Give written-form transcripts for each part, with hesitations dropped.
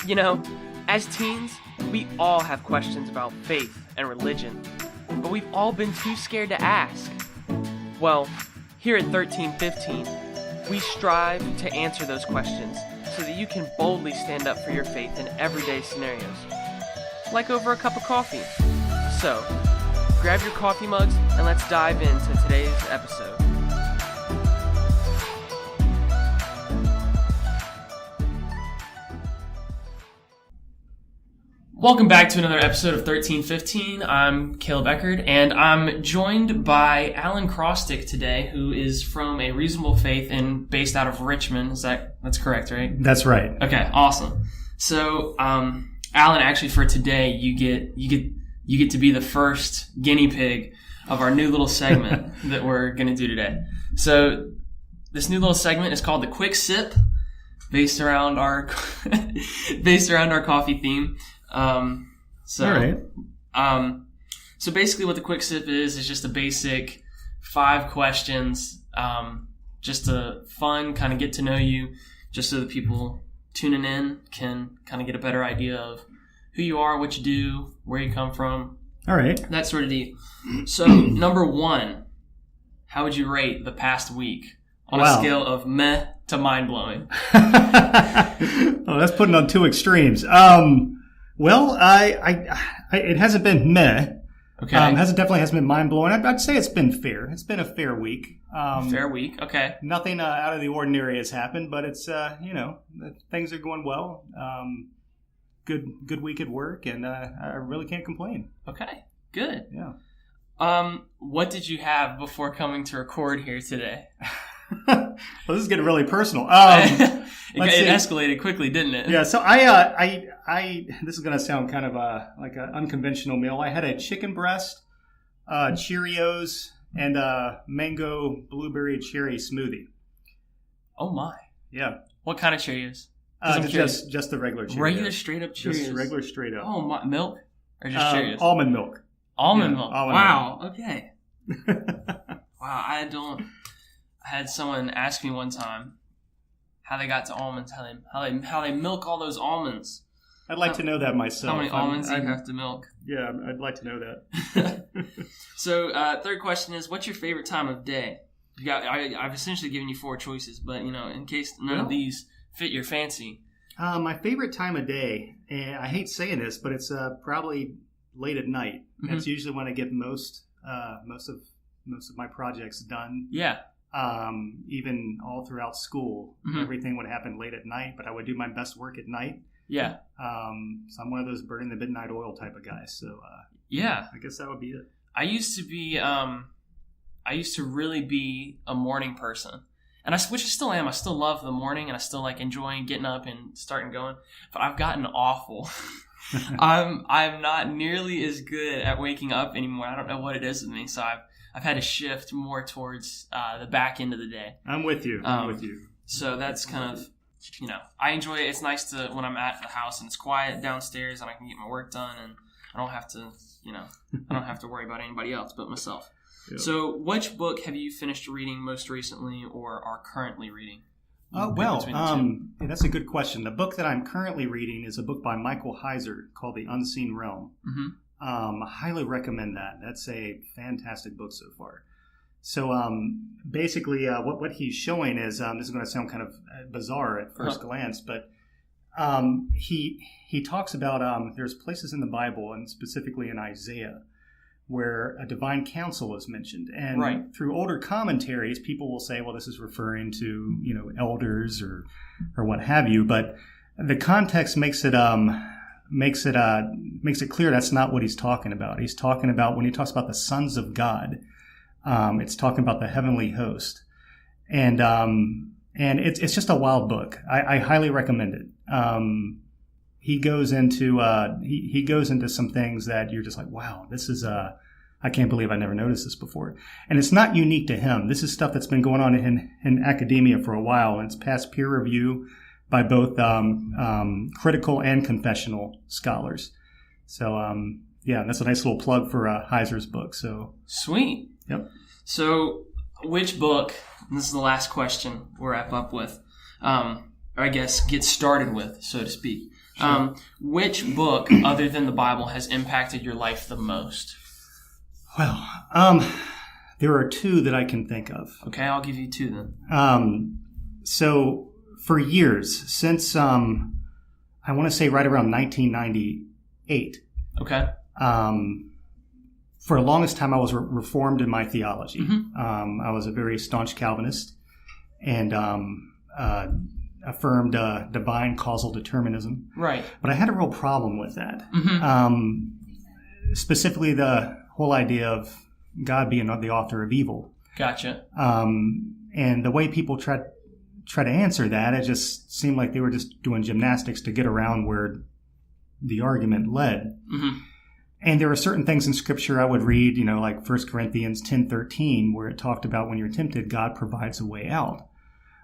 You know, as teens, we all have questions about faith and religion, but we've all been too scared to ask. Well, here at 1315, we strive to answer those questions so that you can boldly stand up for your faith in everyday scenarios, like over a cup of coffee. So, grab your coffee mugs and let's dive into today's episode. Welcome back to another episode of 1315. I'm Caleb Eckerd, and I'm joined by Allen Crostic today, who is from a reasonable faith and based out of Richmond. That's correct, right? That's right. Okay, awesome. So, Allen, actually for today, you get to be the first guinea pig of our new little segment that we're going to do today. So, this new little segment is called the Quick Sip, based around our coffee theme. All right. So basically what the Quick Sip is just a basic 5 questions, just a fun kind of get to know you, just so that people tuning in can kind of get a better idea of who you are, what you do, where you come from. All right. That sort of deal. So number 1, how would you rate the past week on a scale of meh to mind-blowing? Oh, that's putting on 2 extremes. Well, it hasn't been meh. Okay. Definitely hasn't been mind-blowing. I'd say it's been fair. It's been a fair week. Fair week. Okay. Nothing out of the ordinary has happened, but it's, things are going well. Good week at work, and I really can't complain. Okay. Good. Yeah. What did you have before coming to record here today? Well, this is getting really personal. It escalated quickly, didn't it? Yeah. So I this is going to sound kind of like an unconventional meal. I had a chicken breast, Cheerios, and a mango blueberry cherry smoothie. Oh my! Yeah. What kind of Cheerios? Just the regular Cheerios. Regular straight up Cheerios. Just regular straight up. Oh my! Milk or just Cheerios? Almond milk. Almond milk. Wow. Milk. Okay. Wow. I had someone ask me one time how they got to almonds, how they milk all those almonds. I'd like to know that myself. How many almonds you have to milk? Yeah, I'd like to know that. So, third question is, what's your favorite time of day? I've essentially given you 4 choices, but in case none of these fit your fancy. My favorite time of day, and I hate saying this, but it's probably late at night. Mm-hmm. That's usually when I get most of my projects done. Yeah. Even all throughout school, mm-hmm. everything would happen late at night, but I would do my best work at night. Yeah. So I'm one of those burning the midnight oil type of guys. So, yeah, I guess that would be it. I used to really be a morning person, and which I still am. I still love the morning, and I still like enjoying getting up and starting going, but I've gotten awful. I'm not nearly as good at waking up anymore. I don't know what it is with me. So I've had to shift more towards the back end of the day. I'm with you. So that's kind of, I enjoy it. It's nice to when I'm at the house and it's quiet downstairs and I can get my work done and I don't have to, worry about anybody else but myself. Yep. So which book have you finished reading most recently or are currently reading? That's a good question. The book that I'm currently reading is a book by Michael Heiser called The Unseen Realm. Mm-hmm. I highly recommend that. That's a fantastic book so far. So basically what he's showing is, this is going to sound kind of bizarre at first glance, but he talks about there's places in the Bible, and specifically in Isaiah, where a divine council is mentioned. And through older commentaries, people will say, well, this is referring to, elders or what have you. But the context makes it clear that's not what he's talking about. He's talking about, when he talks about the sons of God, it's talking about the heavenly host. And it's just a wild book. I highly recommend it. He goes into some things that you're just like, wow, this is I can't believe I never noticed this before. And it's not unique to him. This is stuff that's been going on in academia for a while, and it's passed peer review by both critical and confessional scholars. So that's a nice little plug for Heiser's book. So sweet. Yep. So which book? This is the last question we'll wrap up with. Or I guess get started with, so to speak. Sure. Which book, other than the Bible, has impacted your life the most? Well, there are two that I can think of. Okay, I'll give you two then. So for years, since I want to say right around 1998, Okay. For the longest time I was reformed in my theology. Mm-hmm. I was a very staunch Calvinist and affirmed divine causal determinism. Right. But I had a real problem with that. Mm-hmm. Specifically the whole idea of God being the author of evil. Gotcha. And the way people try to answer that, it just seemed like they were just doing gymnastics to get around where the argument led. Mm-hmm. And there are certain things in Scripture I would read, like 1 Corinthians 10:13, where it talked about when you're tempted, God provides a way out.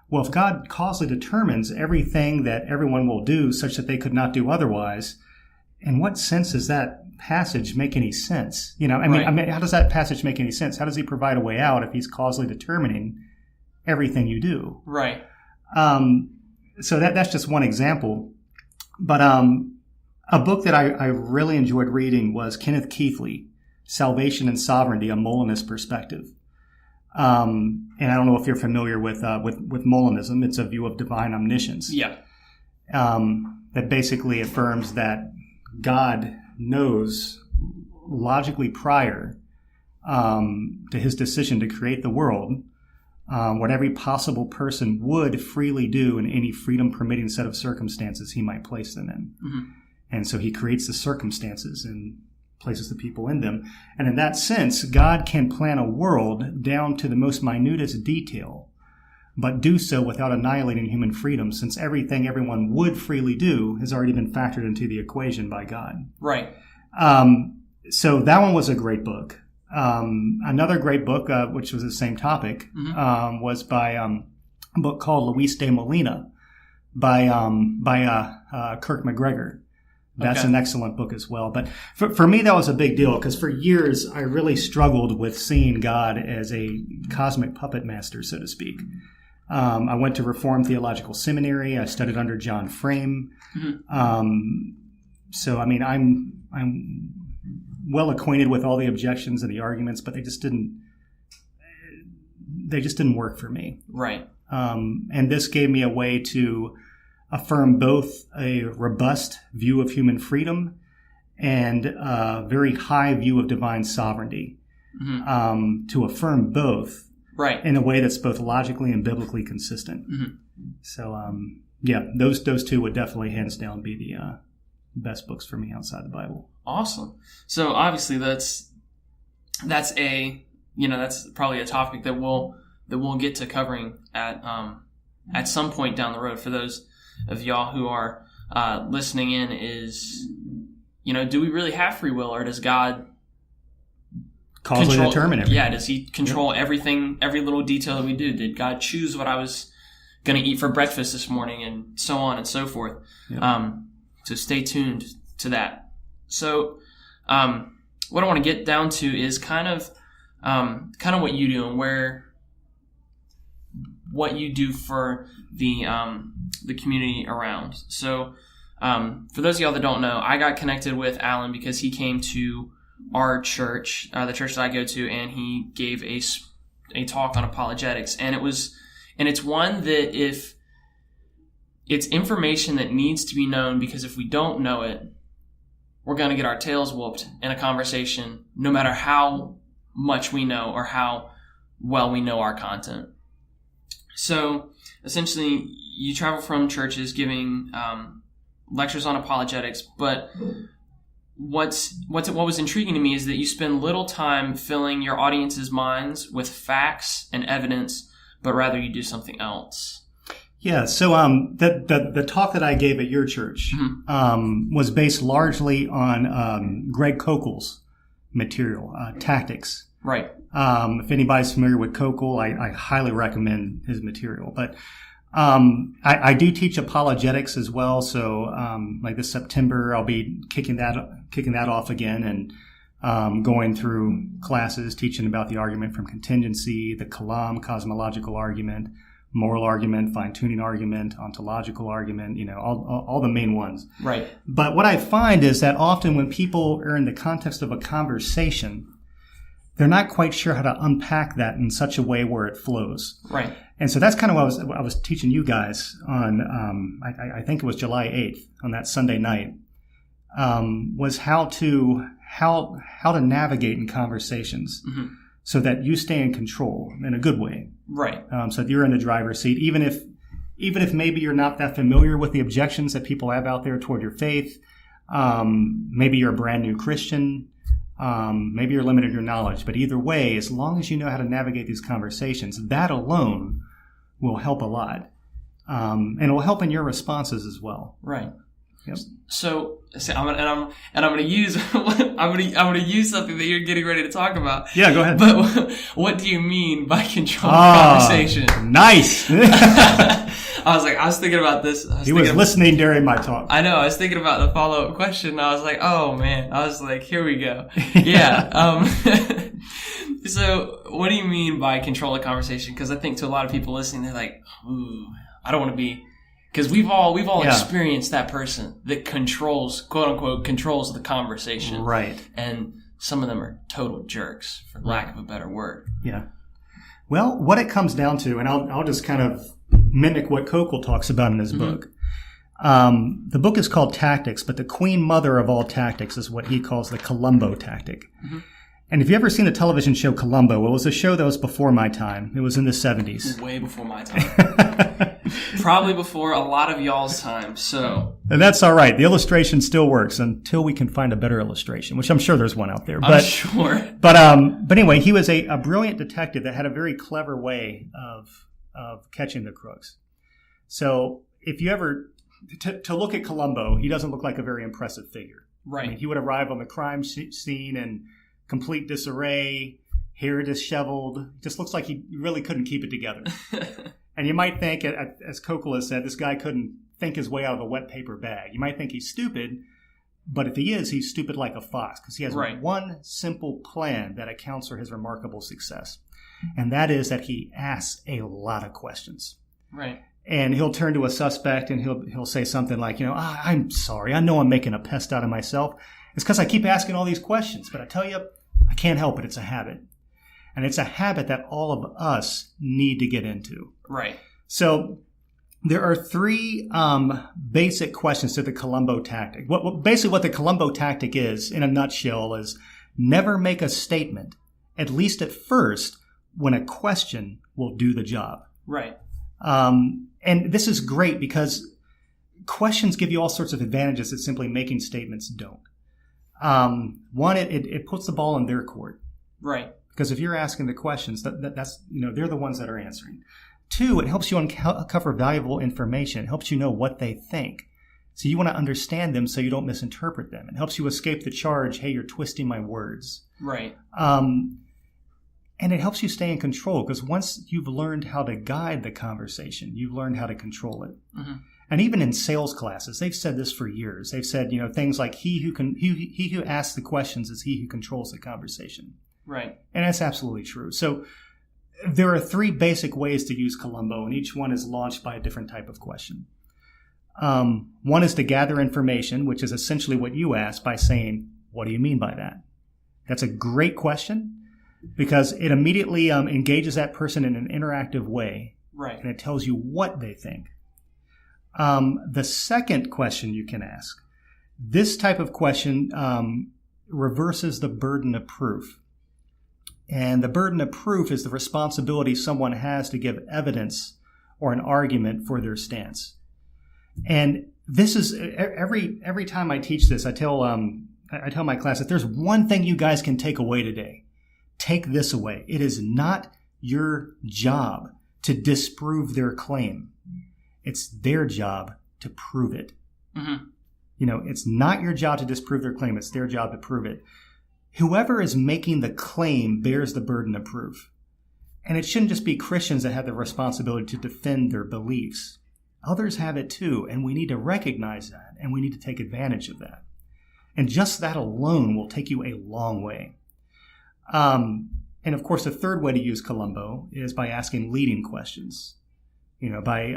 Well, if God causally determines everything that everyone will do such that they could not do otherwise, in what sense does that passage make any sense? I mean, how does that passage make any sense? How does he provide a way out if he's causally determining everything you do? Right. So that's just one example. But a book that I really enjoyed reading was Kenneth Keithley, Salvation and Sovereignty, a Molinist Perspective. And I don't know if you're familiar with Molinism. It's a view of divine omniscience. Yeah. That basically affirms that God knows logically prior to his decision to create the world what every possible person would freely do in any freedom-permitting set of circumstances he might place them in. Mm-hmm. And so he creates the circumstances and places the people in them. And in that sense, God can plan a world down to the most minutest detail, but do so without annihilating human freedom, since everything everyone would freely do has already been factored into the equation by God. Right. So that one was a great book. Another great book, which was the same topic, Mm-hmm. was by a book called Luis de Molina by Kirk McGregor. That's Okay. an excellent book as well. But for me, that was a big deal because for years I really struggled with seeing God as a cosmic puppet master, so to speak. I went to Reformed Theological Seminary. I studied under John Frame. Mm-hmm. So I mean, I'm well acquainted with all the objections and the arguments, but they just didn't work for me. Right. And this gave me a way to affirm both a robust view of human freedom and a very high view of divine sovereignty. Mm-hmm. To affirm both Right. in a way that's both logically and biblically consistent. Mm-hmm. So, those two would definitely hands down be the best books for me outside the Bible. Awesome. So obviously that's probably a topic that we'll get to covering at some point down the road. For those of y'all who are listening in, is do we really have free will, or does God Causally determine everything? Yeah, does he control everything, every little detail that we do? Did God choose what I was going to eat for breakfast this morning, and so on and so forth? Yep. So stay tuned to that. So what I want to get down to is kind of what you do and what you do for the community around. So for those of y'all that don't know, I got connected with Allen because he came to our church, the church that I go to, and he gave a talk on apologetics, and it's one that if it's information that needs to be known, because if we don't know it, we're going to get our tails whooped in a conversation, no matter how much we know or how well we know our content. So essentially, you travel from churches giving lectures on apologetics, but what was intriguing to me is that you spend little time filling your audience's minds with facts and evidence, but rather you do something else. Yeah, so the talk that I gave at your church was based largely on Greg Kokel's material, Tactics. Right. If anybody's familiar with Kokel, I highly recommend his material. But I do teach apologetics as well. So like this September, I'll be kicking that off again and going through classes teaching about the argument from contingency, the Kalam cosmological argument, moral argument, fine-tuning argument, ontological argument, all the main ones. Right. But what I find is that often when people are in the context of a conversation, they're not quite sure how to unpack that in such a way where it flows. Right. And so that's kind of what I was teaching you guys on, I think it was July 8th, on that Sunday night, was how to navigate in conversations so that you stay in control in a good way. Right. So that you're in the driver's seat, even if maybe you're not that familiar with the objections that people have out there toward your faith. Maybe you're a brand new Christian. Maybe you're limited in your knowledge, but either way, as long as you know how to navigate these conversations, that alone will help a lot, and it will help in your responses as well. Right. Yep. So I'm gonna use I'm gonna use something that you're getting ready to talk about. Yeah, go ahead. But what do you mean by controlling conversation? Nice. I was thinking about this. He was listening during my talk. I know. I was thinking about the follow-up question. And I was like, oh man. I was like, here we go. Yeah. So what do you mean by control a conversation? Because I think to a lot of people listening, they're like, ooh, I don't want to be. Because we've all experienced that person that controls, quote unquote, controls the conversation. Right. And some of them are total jerks, for lack of a better word. Yeah. Well, what it comes down to, and I'll just kind of mimic what Kokel talks about in his book. The book is called Tactics, but the queen mother of all tactics is what he calls the Columbo tactic. And if you've ever seen the television show Columbo, it was a show that was before my time. It was in the 70s. Way before my time. Probably before a lot of y'all's time. So, and that's all right. The illustration still works until we can find a better illustration, which I'm sure there's one out there. I'm sure. But anyway, he was a brilliant detective that had a very clever way of catching the crooks. So if you ever to look at Columbo, he doesn't look like a very impressive figure. Right. I mean, he would arrive on the crime scene in complete disarray, hair disheveled. Just looks like he really couldn't keep it together. And you might think, as Kokel has said, this guy couldn't think his way out of a wet paper bag. You might think he's stupid, but if he is, he's stupid like a fox, because he has one simple plan that accounts for his remarkable success. And that is that he asks a lot of questions. Right. And he'll turn to a suspect and he'll say something like, I'm sorry, I know I'm making a pest out of myself. It's because I keep asking all these questions, but I tell you, I can't help it. It's a habit. And it's a habit that all of us need to get into. Right. So there are three basic questions to the Columbo tactic. Basically what the Columbo tactic is, in a nutshell, is never make a statement, at least at first, when a question will do the job. Right. And this is great because questions give you all sorts of advantages that simply making statements don't. One, it puts the ball in their court. Right. Because if you're asking the questions, that's they're the ones that are answering. Two, it helps you uncover valuable information. It helps you know what they think. So you want to understand them so you don't misinterpret them. It helps you escape the charge, hey, you're twisting my words. Right. And it helps you stay in control because once you've learned how to guide the conversation, you've learned how to control it. Mm-hmm. And even in sales classes, they've said this for years. They've said, things like he who asks the questions is he who controls the conversation. Right. And that's absolutely true. So there are three basic ways to use Columbo, and each one is launched by a different type of question. One is to gather information, which is essentially what you ask by saying, what do you mean by that? That's a great question because it immediately engages that person in an interactive way. Right. And it tells you what they think. The second question you can ask, this type of question reverses the burden of proof. And the burden of proof is the responsibility someone has to give evidence or an argument for their stance. And this is every time I teach this, I tell my class that there's one thing you guys can take away today. Take this away. It is not your job to disprove their claim. It's their job to prove it. Mm-hmm. It's not your job to disprove their claim. It's their job to prove it. Whoever is making the claim bears the burden of proof. And it shouldn't just be Christians that have the responsibility to defend their beliefs. Others have it too, and we need to recognize that, and we need to take advantage of that. And just that alone will take you a long way. And of course, the third way to use Columbo is by asking leading questions. by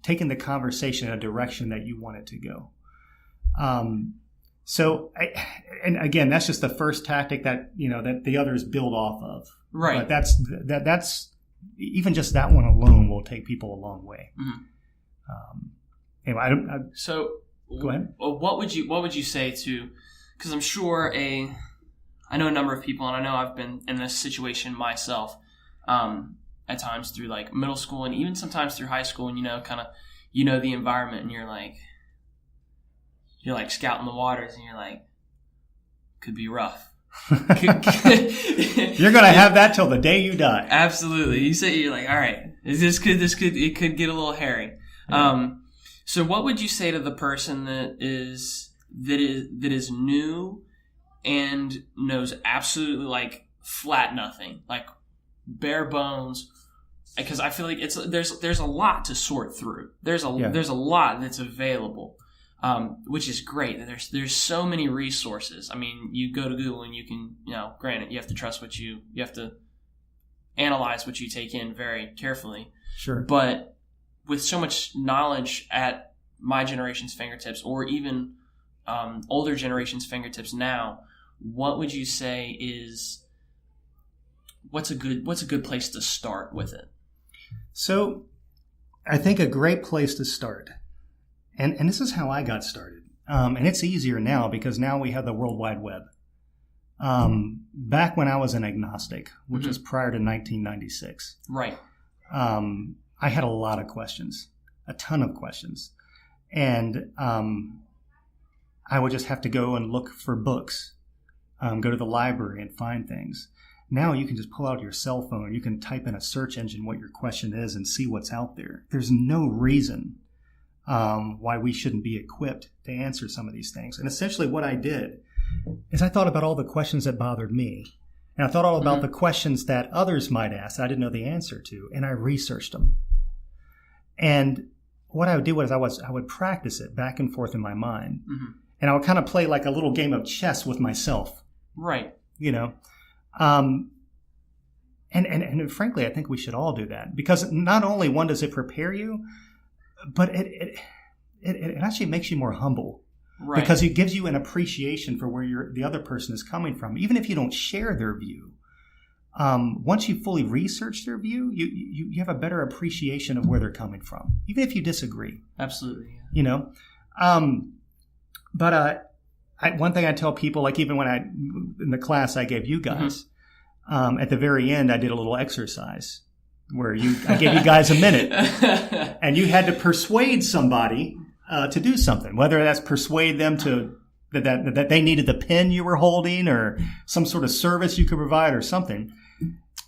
taking the conversation in a direction that you want it to go. And again, that's just the first tactic that the others build off of. Right. But that's even just that one alone will take people a long way. Anyway, so go ahead. What would you say to? Because I'm sure I know a number of people, and I know I've been in this situation myself at times through like middle school and even sometimes through high school, and the environment, and you're like scouting the waters, and you're like, could be rough. You're gonna have that till the day you die. Absolutely. You say, you're like, all right, it could get a little hairy. Yeah. So what would you say to the person that is new and knows absolutely like flat nothing, like bare bones? Because I feel like there's a lot to sort through. There's a lot that's available, which is great. There's so many resources. I mean, you go to Google and you can, granted, you have to trust you have to analyze what you take in very carefully. Sure. But with so much knowledge at my generation's fingertips, or even older generation's fingertips now, what would you say is what's a good place to start with it? So, I think a great place to start, and this is how I got started, and it's easier now because now we have the World Wide Web. Back when I was an agnostic, which was prior to 1996, right? I had a lot of questions, a ton of questions, and I would just have to go and look for books, go to the library and find things. Now you can just pull out your cell phone and you can type in a search engine what your question is and see what's out there. There's no reason why we shouldn't be equipped to answer some of these things. And essentially what I did is I thought about all the questions that bothered me. And I thought all about the questions that others might ask that I didn't know the answer to. And I researched them. And what I would do was I would practice it back and forth in my mind. And I would kind of play like a little game of chess with myself. Right. And frankly, I think we should all do that, because not only one does it prepare you, but it actually makes you more humble, right? Because it gives you an appreciation for where the other person is coming from, even if you don't share their view. Once you fully research their view, you have a better appreciation of where they're coming from, even if you disagree. Absolutely. One thing I tell people, like even when in the class I gave you guys, at the very end, I did a little exercise where I gave you guys a minute and you had to persuade somebody to do something, whether that's persuade them to that they needed the pen you were holding or some sort of service you could provide or something.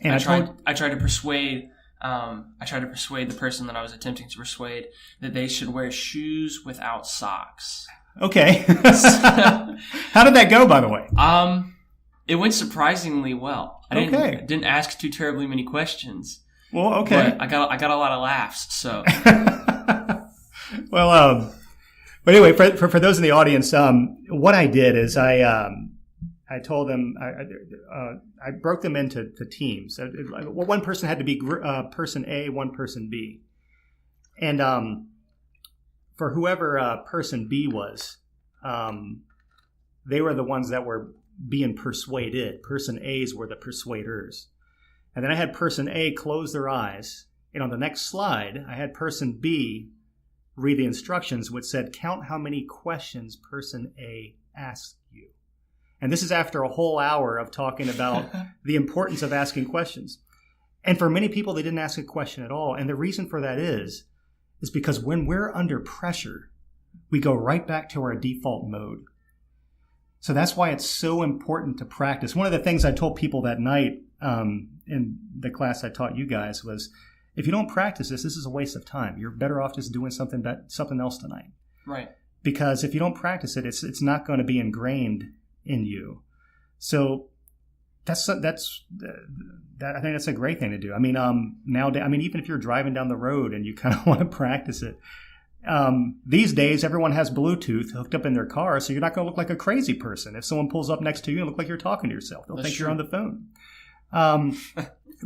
And I tried to persuade the person that I was attempting to persuade that they should wear shoes without socks. Okay. How did that go, by the way? It went surprisingly well. I didn't ask too terribly many questions. Well, okay. But I got a lot of laughs, so. Well, but anyway, for those in the audience, what I did is I told them, I broke them into teams. One person had to be person A, one person B. And for whoever person B was, they were the ones that were being persuaded. Person A's were the persuaders. And then I had person A close their eyes. And on the next slide, I had person B read the instructions, which said, count how many questions person A asked you. And this is after a whole hour of talking about the importance of asking questions. And for many people, they didn't ask a question at all. And the reason for that is because when we're under pressure, we go right back to our default mode. So that's why it's so important to practice. One of the things I told people that night in the class I taught you guys was, if you don't practice this is a waste of time. You're better off just doing something else tonight. Right. Because if you don't practice it, it's not going to be ingrained in you. So I think that's a great thing to do. I mean, nowadays, even if you're driving down the road and you kind of want to practice it, these days everyone has Bluetooth hooked up in their car, so you're not going to look like a crazy person. If someone pulls up next to you, you look like you're talking to yourself. They'll think you're on the phone.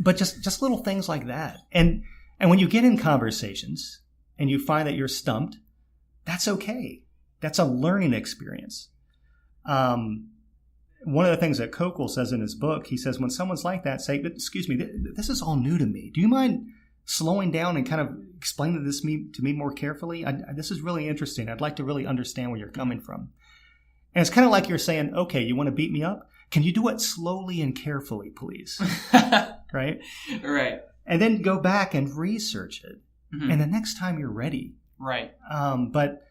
But just little things like that. And And when you get in conversations and you find that you're stumped, that's okay. That's a learning experience. One of the things that Kokol says in his book, he says, when someone's like that, say, excuse me, this is all new to me. Do you mind slowing down and kind of explaining this to me more carefully? This is really interesting. I'd like to really understand where you're coming from. And it's kind of like you're saying, okay, you want to beat me up? Can you do it slowly and carefully, please? Right? Right. And then go back and research it. Mm-hmm. And the next time you're ready. Right. But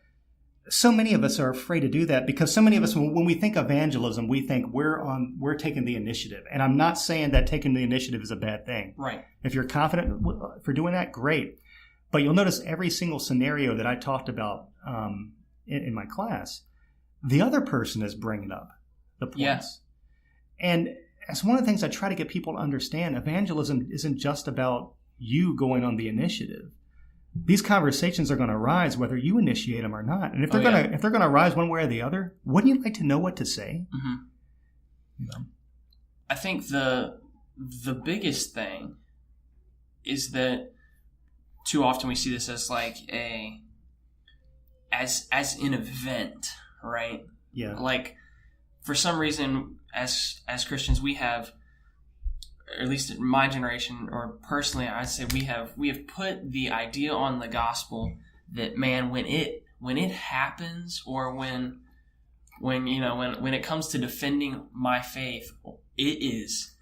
so many of us are afraid to do that because so many of us, when we think evangelism, we think we're taking the initiative. And I'm not saying that taking the initiative is a bad thing. Right. If you're confident for doing that, great. But you'll notice every single scenario that I talked about in my class, the other person is bringing up the points. Yes. And that's one of the things I try to get people to understand. Evangelism isn't just about you going on the initiative. These conversations are going to arise whether you initiate them or not. And if they're going to arise one way or the other, wouldn't you like to know what to say? Mm-hmm. You know? I think the biggest thing is that too often we see this as like as an event, right? Yeah. Like for some reason, as Christians, we have, or at least in my generation, or personally, I'd say we have put the idea on the gospel that, man, when it happens, or when it comes to defending my faith, it is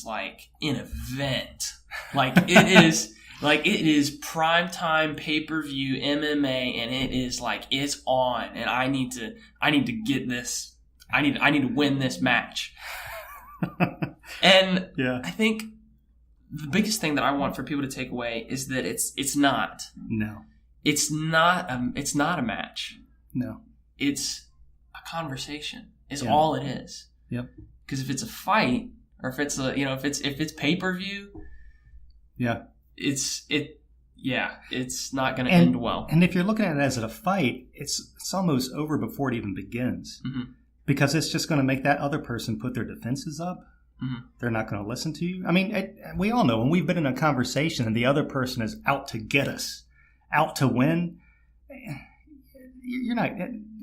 like an event. Like it is prime time pay-per-view MMA, and it is like it's on, and I need to get this. I need to win this match. And yeah. I think the biggest thing that I want for people to take away is that it's not. No. It's not a match. No. It's a conversation. Is Yeah. all it is. Yep. Because if it's a fight, or if it's if it's pay-per-view, yeah. it's not going to end well. And if you're looking at it as a fight, it's almost over before it even begins. Mm-hmm. Because it's just going to make that other person put their defenses up. Mm-hmm. They're not going to listen to you. I mean, we all know when we've been in a conversation and the other person is out to get us, out to win, you're not,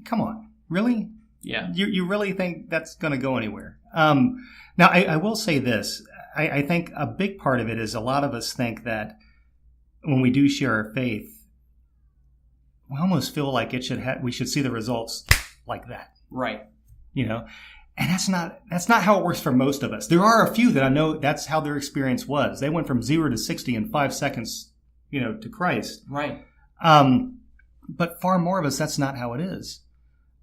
come on, really? Yeah. You really think that's going to go anywhere? Now, I will say this. I think a big part of it is a lot of us think that when we do share our faith, we almost feel like we should see the results like that. Right. You know, and that's not how it works for most of us. There are a few that I know that's how their experience was. They went from 0 to 60 in 5 seconds, to Christ. Right. But far more of us, that's not how it is.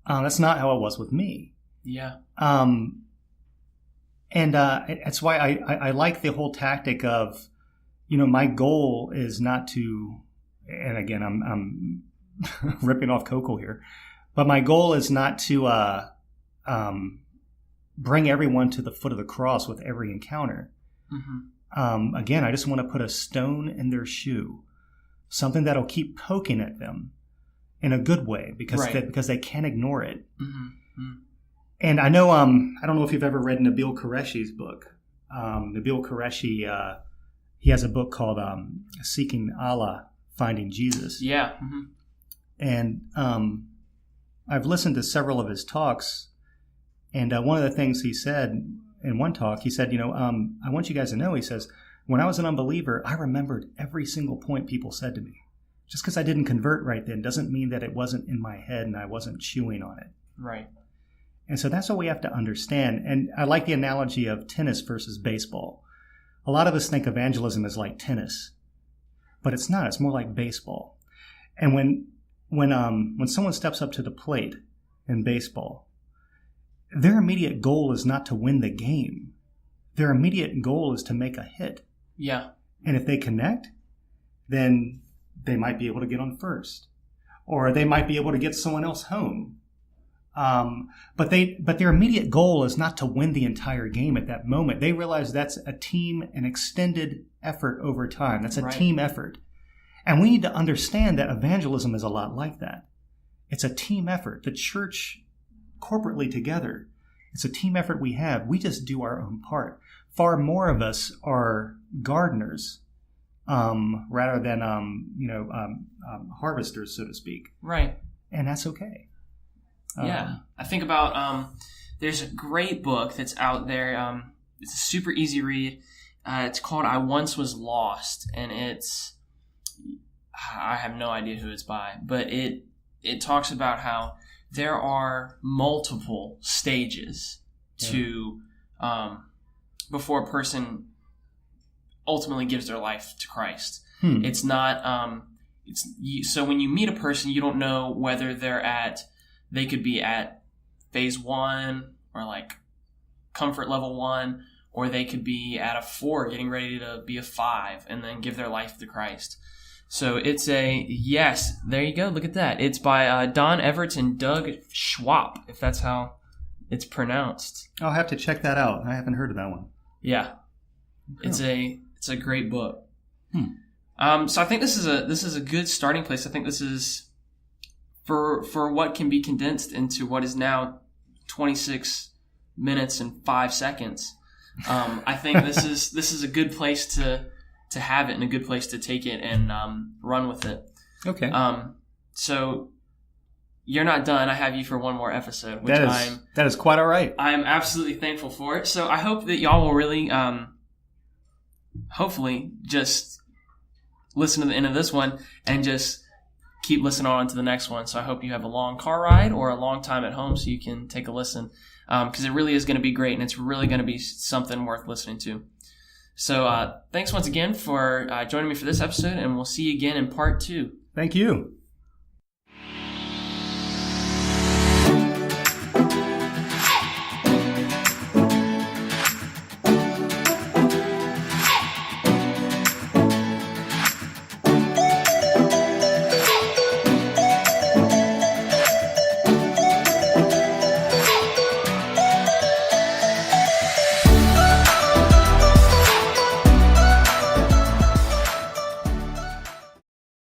That's not how it was with me. Yeah. And that's why I like the whole tactic of, my goal is not to, and again, I'm ripping off Kokol here, but my goal is not to bring everyone to the foot of the cross with every encounter. Mm-hmm. Again, I just want to put a stone in their shoe, something that'll keep poking at them in a good way because they can't ignore it. Mm-hmm. Mm-hmm. And I know, I don't know if you've ever read Nabil Qureshi's book. Nabil Qureshi, he has a book called Seeking Allah, Finding Jesus. Yeah. Mm-hmm. And I've listened to several of his talks. And one of the things he said in one talk, he said, I want you guys to know, he says, when I was an unbeliever, I remembered every single point people said to me. Just because I didn't convert right then doesn't mean that it wasn't in my head and I wasn't chewing on it. Right. And so that's what we have to understand. And I like the analogy of tennis versus baseball. A lot of us think evangelism is like tennis, but it's not. It's more like baseball. And when someone steps up to the plate in baseball, their immediate goal is not to win the game. Their immediate goal is to make a hit. Yeah. And if they connect, then they might be able to get on first, or they might be able to get someone else home. But their immediate goal is not to win the entire game at that moment. They realize that's a team, an extended effort over time. That's a team effort. And we need to understand that evangelism is a lot like that. It's a team effort. The church corporately together, it's a team effort we have. We just do our own part. Far more of us are gardeners rather than harvesters, so to speak. Right. And that's okay. Yeah. I think about there's a great book that's out there. It's a super easy read. It's called I Once Was Lost, and I have no idea who it's by, but it talks about how there are multiple stages to before a person ultimately gives their life to Christ. It's not so when you meet a person, you don't know whether they could be at phase 1 or like comfort level 1, or they could be at a 4 getting ready to be a 5 and then give their life to Christ. So it's yes, there you go. Look at that. It's by Don Everts and Doug Schwab, if that's how it's pronounced. I'll have to check that out. I haven't heard of that one. Yeah. Cool. It's a great book. So I think this is a good starting place. I think this is for what can be condensed into what is now 26 minutes and 5 seconds. I think this is a good place to have it and a good place to take it and run with it. Okay. So you're not done. I have you for one more episode, which that is quite all right. I'm absolutely thankful for it. So I hope that y'all will really, hopefully, just listen to the end of this one and just keep listening on to the next one. So I hope you have a long car ride or a long time at home so you can take a listen, because it really is going to be great and it's really going to be something worth listening to. So thanks once again for joining me for this episode, and we'll see you again in part 2. Thank you.